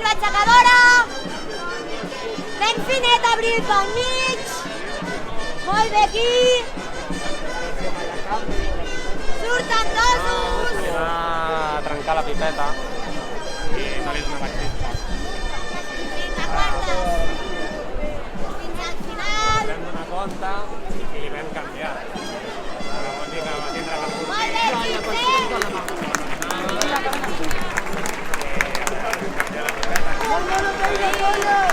l'aixecadora. Ben finet, Abril pel mig. Molt bé aquí. Surten dosos. Va a trencar la pipeta i no li donava crispa. Fins a quartes. Fins al final. Vam donar compte i li vam canviar. Però vol dir que va tindre la cursa. Molt bé, Quintet. Molt bona feina, colla!